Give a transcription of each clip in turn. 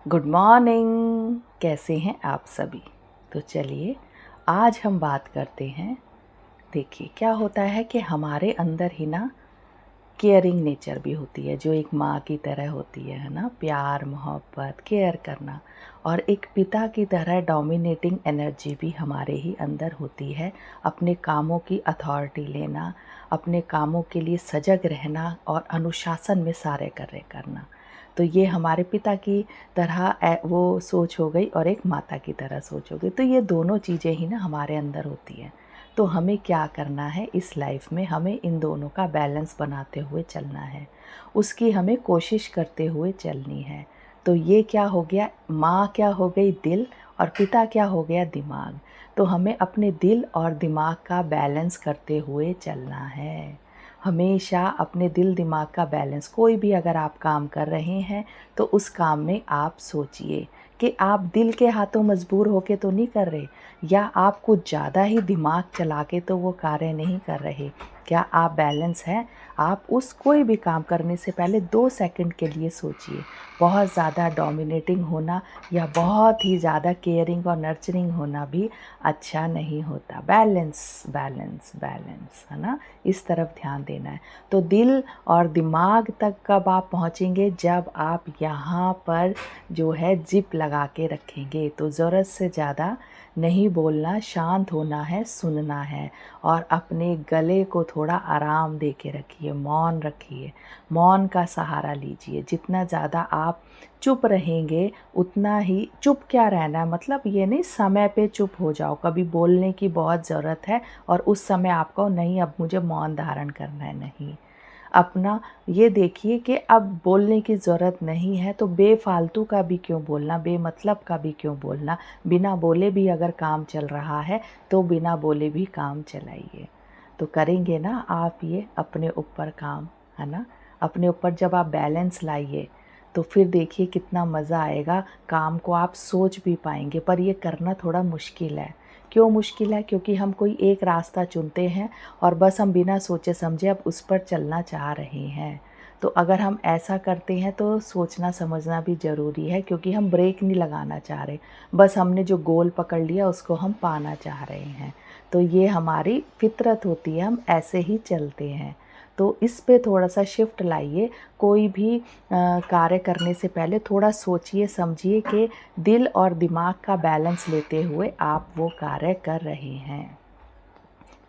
Good morning. कैसे हैं आप सभी? तो चलिए आज हम बात करते हैं। देखिए क्या होता है कि हमारे अंदर ही ना केयरिंग नेचर भी होती है, जो एक माँ की तरह होती है ना, प्यार मोहब्बत केयर करना। और एक पिता की तरह डोमिनेटिंग एनर्जी भी हमारे ही अंदर होती है। अपने कामों की अथॉरिटी लेना, अपने कामों के लिए सजग रहना और अनुशासन में सारे कार्य करना। तो ये हमारे पिता की तरह वो सोच हो गई और एक माता की तरह सोच हो गई। तो ये दोनों चीज़ें ही ना हमारे अंदर होती हैं। तो हमें क्या करना है इस लाइफ में, हमें इन दोनों का बैलेंस बनाते हुए चलना है, उसकी हमें कोशिश करते हुए चलनी है। तो ये क्या हो गया, माँ क्या हो गई दिल और पिता क्या हो गया दिमाग। तो हमें अपने दिल और दिमाग का बैलेंस करते हुए चलना है। हमेशा अपने दिल दिमाग का बैलेंस, कोई भी अगर आप काम कर रहे हैं तो उस काम में आप सोचिए कि आप दिल के हाथों मजबूर होके तो नहीं कर रहे, या आप कुछ ज़्यादा ही दिमाग चला के तो वो कार्य नहीं कर रहे। क्या आप बैलेंस हैं? आप उस कोई भी काम करने से पहले 2 सेकंड के लिए सोचिए। बहुत ज़्यादा डोमिनेटिंग होना या बहुत ही ज़्यादा केयरिंग और नर्चरिंग होना भी अच्छा नहीं होता। बैलेंस बैलेंस बैलेंस, है ना? इस तरफ ध्यान देना है। तो दिल और दिमाग तक कब आप पहुँचेंगे, जब आप यहाँ पर जो है जिप लगा के रखेंगे। तो ज़रूरत से ज़्यादा नहीं बोलना, शांत होना है, सुनना है और अपने गले को थोड़ा आराम दे के रखिए, मौन रखिए, मौन का सहारा लीजिए। जितना ज़्यादा आप चुप रहेंगे उतना ही, चुप क्या रहना है मतलब ये नहीं समय पे चुप हो जाओ, कभी बोलने की बहुत ज़रूरत है और उस समय आपको नहीं अब मुझे मौन धारण करना है, नहीं। अपना ये देखिए कि अब बोलने की ज़रूरत नहीं है तो बेफ़ालतू का भी क्यों बोलना, बेमतलब का भी क्यों बोलना। बिना बोले भी अगर काम चल रहा है तो बिना बोले भी काम चलाइए। तो करेंगे ना आप ये अपने ऊपर काम, है ना? अपने ऊपर जब आप बैलेंस लाइए तो फिर देखिए कितना मज़ा आएगा। काम को आप सोच भी पाएंगे, पर ये करना थोड़ा मुश्किल है। क्यों मुश्किल है? क्योंकि हम कोई एक रास्ता चुनते हैं और बस हम बिना सोचे समझे अब उस पर चलना चाह रहे हैं। तो अगर हम ऐसा करते हैं तो सोचना समझना भी ज़रूरी है, क्योंकि हम ब्रेक नहीं लगाना चाह रहे। बस हमने जो गोल पकड़ लिया उसको हम पाना चाह रहे हैं। तो ये हमारी फितरत होती है, हम ऐसे ही चलते हैं। तो इस पे थोड़ा सा शिफ्ट लाइए। कोई भी कार्य करने से पहले थोड़ा सोचिए समझिए कि दिल और दिमाग का बैलेंस लेते हुए आप वो कार्य कर रहे हैं।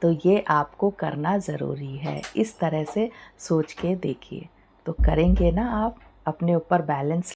तो ये आपको करना ज़रूरी है। इस तरह से सोच के देखिए। तो करेंगे ना आप अपने ऊपर बैलेंस